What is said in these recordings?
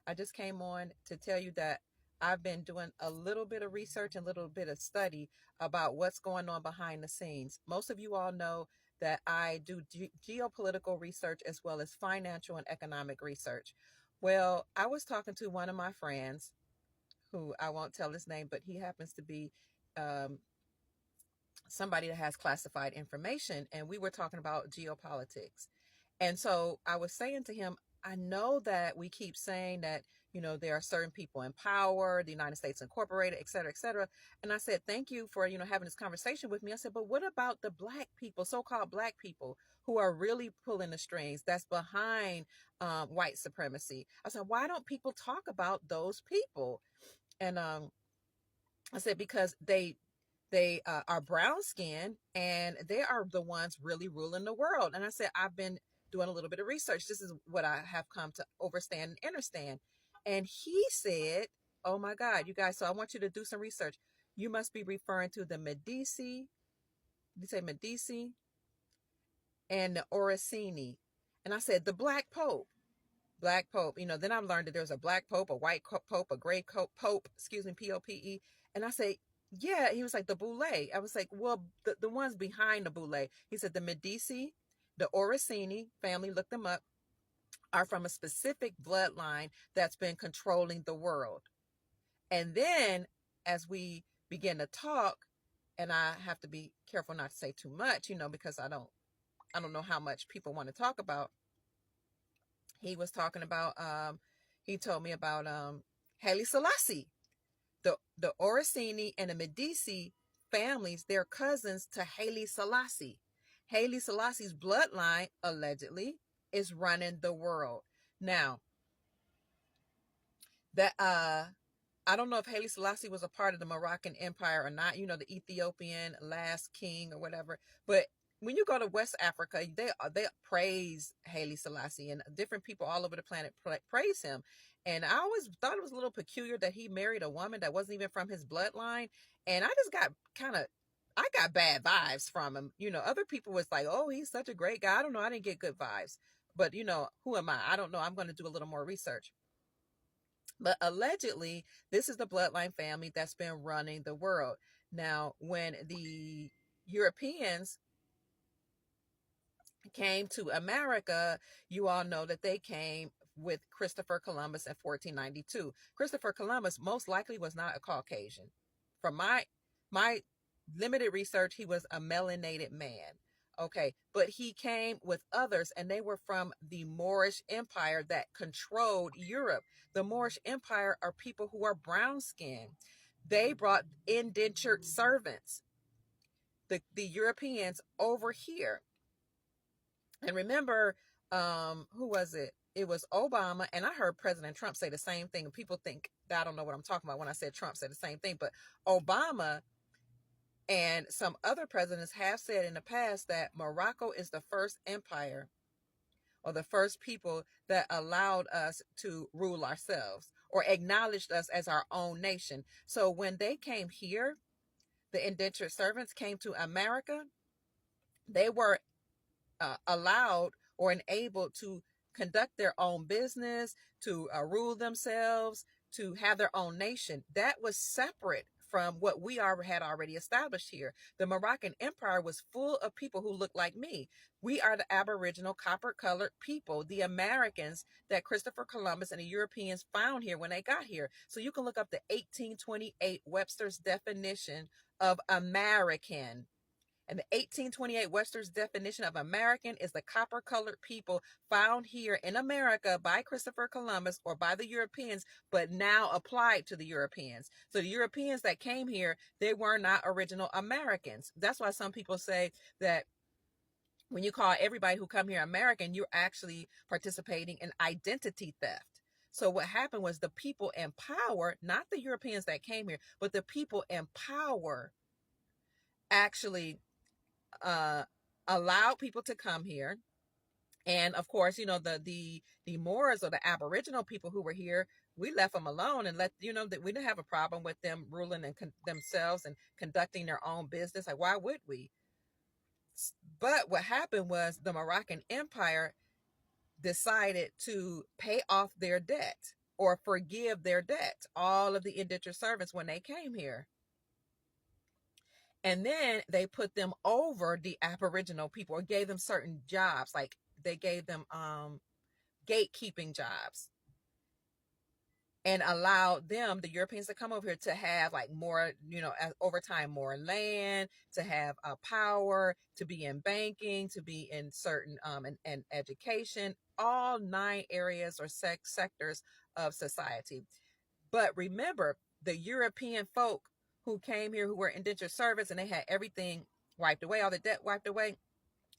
I just came on to tell you that I've been doing a little bit of research and a little bit of study about what's going on behind the scenes. Most of you all know that I do geopolitical research as well as financial and economic research. Well, I was talking to one of my friends who I won't tell his name, but he happens to be um, somebody that has classified information, and we were talking about geopolitics. And so I was saying to him, I know that we keep saying that, there are certain people in power, the United States Incorporated, et cetera, et cetera. And I said, thank you for, having this conversation with me. I said, but what about the black people, so-called black people who are really pulling the strings that's behind white supremacy? I said, why don't people talk about those people? And I said, because they are brown skinned and they are the ones really ruling the world. And I said, I've been doing a little bit of research. This is what I have come to overstand and understand. And he said, oh my God, you guys, so I want you to do some research. You must be referring to the Medici, you say Medici and the Orsini. And I said, the Black Pope. Black Pope. Then I learned that there's a black pope, a white pope, a gray pope, excuse me, Pope. And I say, yeah, he was like the Boule. I was like, well, the ones behind the Boule. He said the Medici, the Orsini family, looked them up, are from a specific bloodline that's been controlling the world. And then as we begin to talk, and I have to be careful not to say too much, because I don't know how much people want to talk about. He was talking about he told me about Haile Selassie, the Orsini and the Medici families. They're cousins to Haile Selassie. Haile Selassie's bloodline allegedly is running the world now. That I don't know if Haile Selassie was a part of the Moroccan Empire or not, the Ethiopian last king or whatever. But when you go to West Africa, they praise Haile Selassie, and different people all over the planet praise him. And I always thought it was a little peculiar that he married a woman that wasn't even from his bloodline. And I just got I got bad vibes from him. Other people was like, oh, he's such a great guy. I don't know. I didn't get good vibes. But, who am I? I don't know. I'm going to do a little more research. But allegedly, this is the bloodline family that's been running the world. Now, when the Europeans came to America, you all know that they came with Christopher Columbus in 1492. Christopher Columbus most likely was not a Caucasian. From my limited research, he was a melanated man. Okay, but he came with others, and they were from the Moorish Empire that controlled Europe. The Moorish Empire are people who are brown skinned. They brought indentured servants, the Europeans, over here. And remember, who was it? It was Obama, and I heard President Trump say the same thing. And people think that I don't know what I'm talking about when I said Trump said the same thing, but Obama and some other presidents have said in the past that Morocco is the first empire or the first people that allowed us to rule ourselves or acknowledged us as our own nation. So when they came here, the indentured servants came to America, they were allowed or enabled to conduct their own business, to rule themselves, to have their own nation. That was separate from what we had already established here. The Moroccan Empire was full of people who looked like me. We are the Aboriginal copper-colored people, the Americans that Christopher Columbus and the Europeans found here when they got here. So you can look up the 1828 Webster's definition of American. And the 1828 Webster's definition of American is the copper-colored people found here in America by Christopher Columbus or by the Europeans, but now applied to the Europeans. So the Europeans that came here, they were not original Americans. That's why some people say that when you call everybody who come here American, you're actually participating in identity theft. So what happened was the people in power, not the Europeans that came here, but the people in power actually allowed people to come here. And of course, the Moors or the Aboriginal people who were here, we left them alone and that we didn't have a problem with them ruling and themselves and conducting their own business. Like, why would we? But what happened was the Moroccan Empire decided to pay off their debt. or forgive their debt, all of the indentured servants when they came here. And then they put them over the Aboriginal people, or gave them certain jobs, like they gave them gatekeeping jobs, and allowed them, the Europeans, to come over here to have like more, over time, more land, to have power, to be in banking, to be in certain and education, all 9 areas or sectors of society. But remember, the European folk who came here, who were indentured servants, and they had everything wiped away, all the debt wiped away,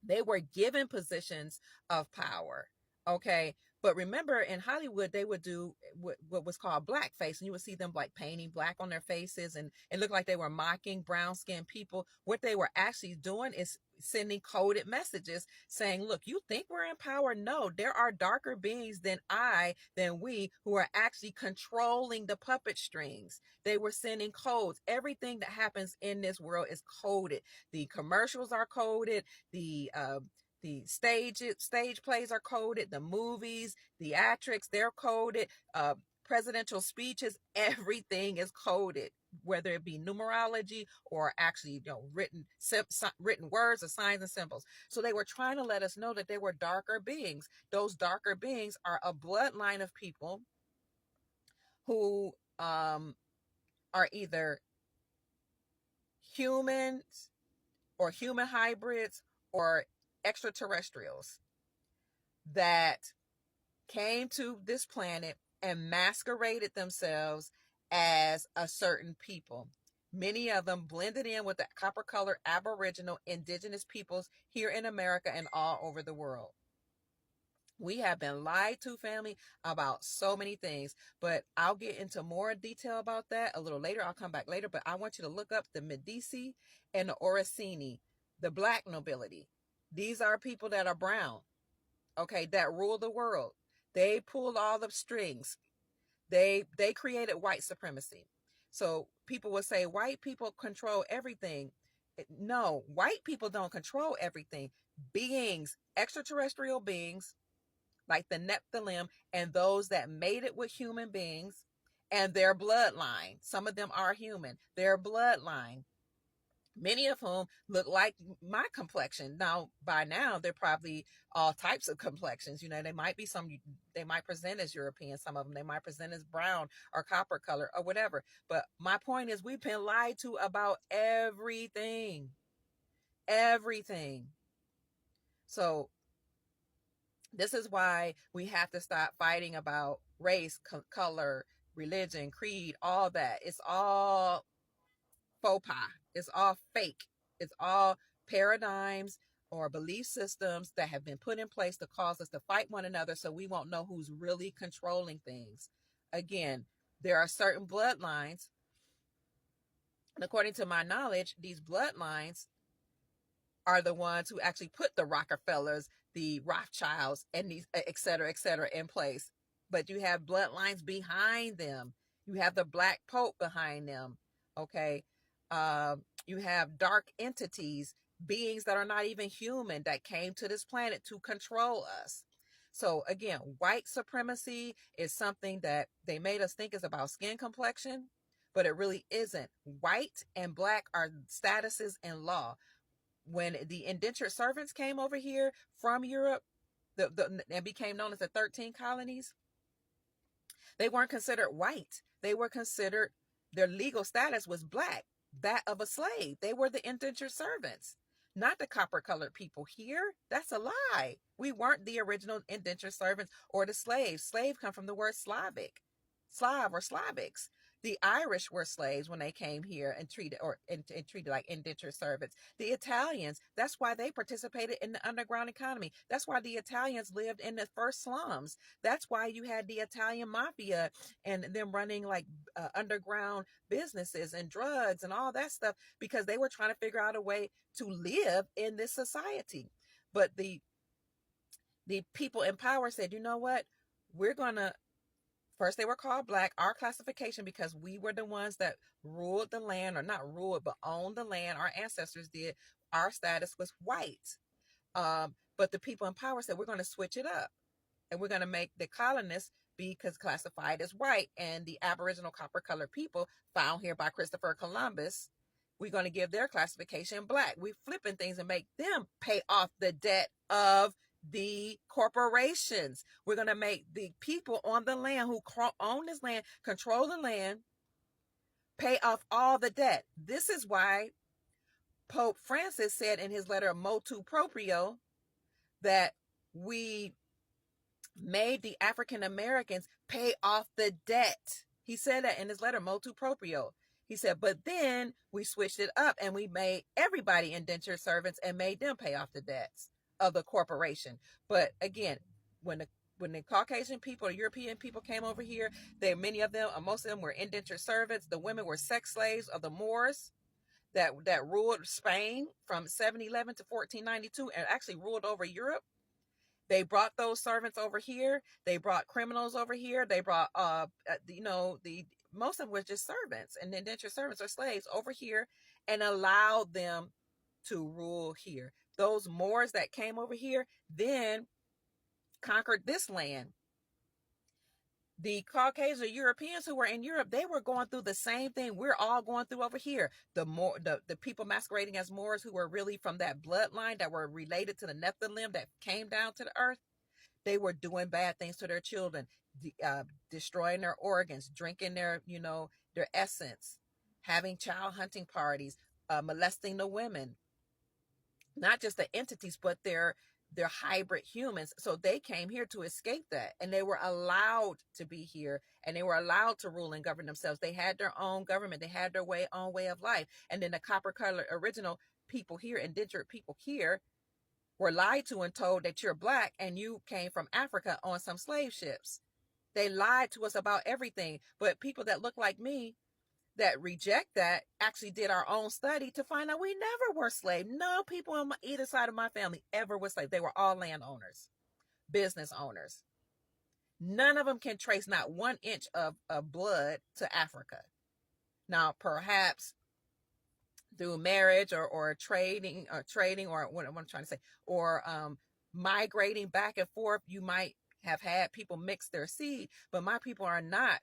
they were given positions of power. Okay. But remember, in Hollywood, they would do what was called blackface, and you would see them like painting black on their faces, and it looked like they were mocking brown skinned people. What they were actually doing is sending coded messages saying, look, you think we're in power? No, there are darker beings than we, who are actually controlling the puppet strings. They were sending codes. Everything that happens in this world is coded. The commercials are coded. The stage plays are coded. The movies, theatrics, they're coded. Presidential speeches, everything is coded, whether it be numerology or actually, written words or signs and symbols. So they were trying to let us know that there were darker beings. Those darker beings are a bloodline of people who are either humans or human hybrids or extraterrestrials that came to this planet and masqueraded themselves as a certain people. Many of them blended in with the copper colored Aboriginal indigenous peoples here in America and all over the world. We have been lied to, family, about so many things, but I'll get into more detail about that a little later. I'll come back later, but I want you to look up the Medici and the Orsini, the black nobility. These are people that are brown, okay, that rule the world. They pulled all the strings. They created white supremacy. So people will say white people control everything. No, white people don't control everything. Beings, extraterrestrial beings, like the Nephilim, and those that made it with human beings and their bloodline. Some of them are human. Their bloodline, many of whom look like my complexion. Now, by now, they're probably all types of complexions. They might present as European. Some of them, they might present as brown or copper color or whatever. But my point is, we've been lied to about everything. Everything. So this is why we have to stop fighting about race, color, religion, creed, all that. It's all faux pas. It's all fake. It's all paradigms or belief systems that have been put in place to cause us to fight one another, so we won't know who's really controlling things. Again, there are certain bloodlines, and according to my knowledge, these bloodlines are the ones who actually put the Rockefellers, the Rothschilds, and these et cetera, in place. But you have bloodlines behind them. You have the Black Pope behind them. Okay. You have dark entities, beings that are not even human, that came to this planet to control us. So again, white supremacy is something that they made us think is about skin complexion, but it really isn't. White and black are statuses in law. When the indentured servants came over here from Europe, and became known as the 13 colonies, they weren't considered white. They were considered, their legal status was black, that of a slave. They were the indentured servants, not the copper colored people here. That's a lie. We weren't the original indentured servants or the slaves. Slave come from the word Slavic, Slav or Slavics. The Irish were slaves when they came here and treated like indentured servants. The Italians, that's why they participated in the underground economy. That's why the Italians lived in the first slums. That's why you had the Italian mafia and them running like underground businesses and drugs and all that stuff, because they were trying to figure out a way to live in this society. But the people in power said, you know what? We're going to, first, they were called black. Our classification, because we were the ones that ruled the land, or not ruled, but owned the land. Our ancestors did. Our status was white. But the people in power said, we're going to switch it up. And we're going to make the colonists be classified as white, and the Aboriginal copper colored people found here by Christopher Columbus, we're going to give their classification black. We're flipping things and make them pay off the debt of the corporations. We're going to make the people on the land who own this land, control the land, pay off all the debt. This is why Pope Francis said in his letter Motu Proprio that we made the African Americans pay off the debt. He said that in his letter Motu Proprio. He said, but then we switched it up and we made everybody indentured servants and made them pay off the debts of the corporation. But again, when the Caucasian people, the European people came over here, many of them, most of them were indentured servants. The women were sex slaves of the Moors that ruled Spain from 711 to 1492 and actually ruled over Europe. They brought those servants over here. They brought criminals over here. They brought, most of them were just servants and indentured servants or slaves over here and allowed them to rule here. Those Moors that came over here then conquered this land. The Caucasian Europeans who were in Europe, they were going through the same thing we're all going through over here. The people masquerading as Moors who were really from that bloodline that were related to the Nephilim that came down to the earth, they were doing bad things to their children, destroying their organs, drinking their essence, having child hunting parties, molesting the women, not just the entities, but their hybrid humans. So they came here to escape that, and they were allowed to be here, and they were allowed to rule and govern themselves. They had their own government. They had their own way of life. And then the copper-colored original people here, indentured people here, were lied to and told that you're black and you came from Africa on some slave ships. They lied to us about everything. But people that look like me, that reject that, actually did our own study to find out we never were slaves. No people on either side of my family ever were slaves. They were all landowners, business owners. None of them can trace not 1 inch of blood to Africa. Now, perhaps through marriage or trading or what I'm trying to say, or migrating back and forth, you might have had people mix their seed, but my people are not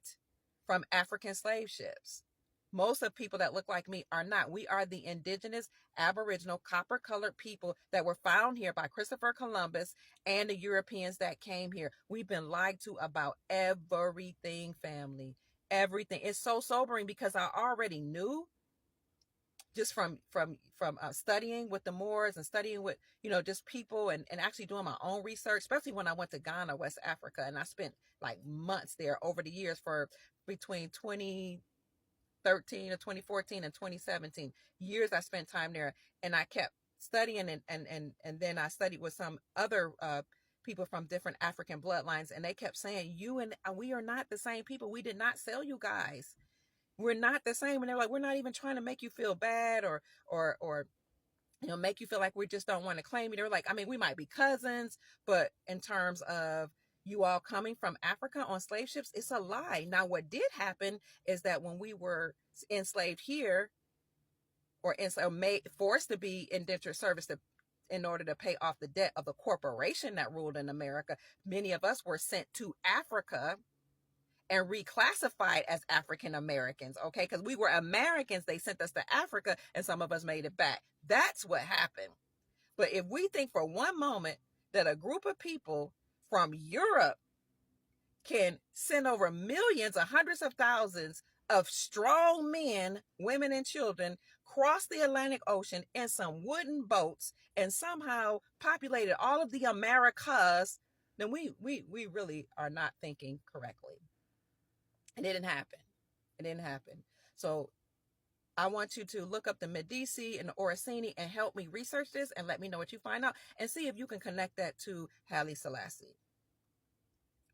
from African slave ships. Most of people that look like me are not. We are the indigenous, aboriginal, copper-colored people that were found here by Christopher Columbus and the Europeans that came here. We've been lied to about everything, family. Everything. It's so sobering because I already knew just from studying with the Moors and studying with, just people and actually doing my own research, especially when I went to Ghana, West Africa, and I spent like months there over the years for between 2013 or 2014 and 2017 years. I spent time there, and I kept studying and then I studied with some other people from different African bloodlines, and they kept saying, you and we are not the same people. We did not sell you guys. We're not the same. And they're like, we're not even trying to make you feel bad or make you feel like we just don't want to claim you. They're like, I mean, we might be cousins, but in terms of you all coming from Africa on slave ships, it's a lie. Now, what did happen is that when we were enslaved here, or forced to be indentured service in order to pay off the debt of the corporation that ruled in America, many of us were sent to Africa and reclassified as African Americans, okay? Because we were Americans, they sent us to Africa, and some of us made it back. That's what happened. But if we think for one moment that a group of people from Europe can send over millions or hundreds of thousands of strong men, women, and children cross the Atlantic Ocean in some wooden boats and somehow populated all of the Americas, then we really are not thinking correctly. It didn't happen. It didn't happen. So I want you to look up the Medici and the Orsini and help me research this and let me know what you find out and see if you can connect that to Haile Selassie.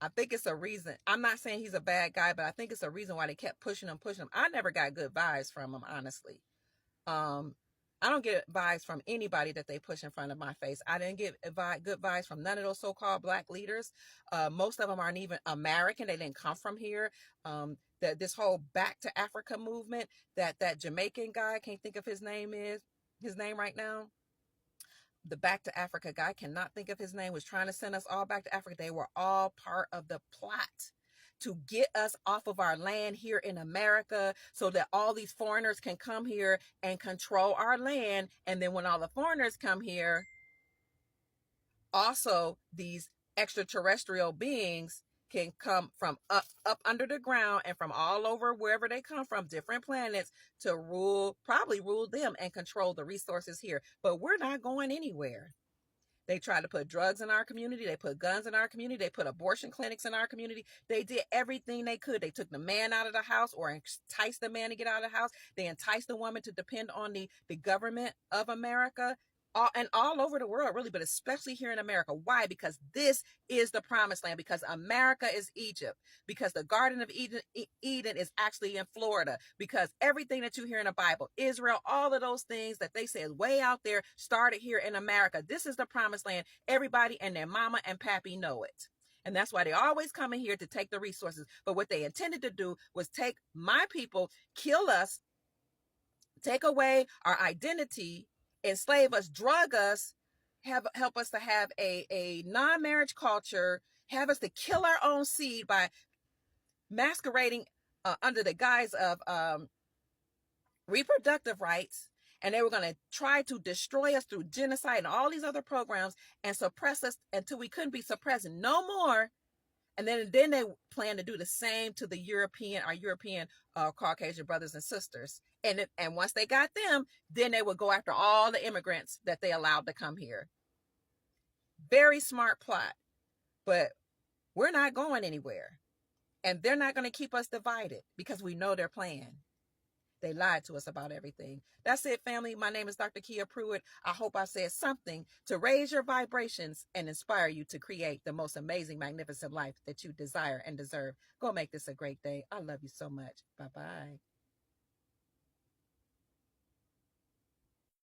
I think it's a reason. I'm not saying he's a bad guy, but I think it's a reason why they kept pushing him. I never got good vibes from him, honestly. I don't get vibes from anybody that they push in front of my face. I didn't get good vibes from none of those so-called black leaders. Most of them aren't even American. They didn't come from here. This whole Back to Africa movement, that Jamaican guy, I can't think of his name right now. The Back to Africa guy, cannot think of his name, was trying to send us all back to Africa. They were all part of the plot to get us off of our land here in America so that all these foreigners can come here and control our land. And then when all the foreigners come here, also these extraterrestrial beings can come from up under the ground and from all over wherever they come from, different planets, to probably rule them and control the resources here. But we're not going anywhere. They tried to put drugs in our community. They put guns in our community. They put abortion clinics in our community. They did everything they could. They took the man out of the house or enticed the man to get out of the house. They enticed the woman to depend on the government of America. All over the world, really, but especially here in America. Why? Because this is the promised land, because America is Egypt, because the Garden of Eden is actually in Florida, because everything that you hear in the Bible, Israel, all of those things that they say is way out there, started here in America. This is the promised land. Everybody and their mama and pappy know it. And that's why they always come in here to take the resources. But what they intended to do was take my people, kill us, take away our identity, enslave us, drug us, help us to have a non-marriage culture, have us to kill our own seed by masquerading under the guise of reproductive rights. And they were going to try to destroy us through genocide and all these other programs and suppress us until we couldn't be suppressed no more. And then they plan to do the same to our European Caucasian brothers and sisters. And once they got them, then they would go after all the immigrants that they allowed to come here. Very smart plot, but we're not going anywhere. And they're not going to keep us divided because we know their plan. They lied to us about everything. That's it, family. My name is Dr. Kia Pruitt. I hope I said something to raise your vibrations and inspire you to create the most amazing, magnificent life that you desire and deserve. Go make this a great day. I love you so much. Bye-bye.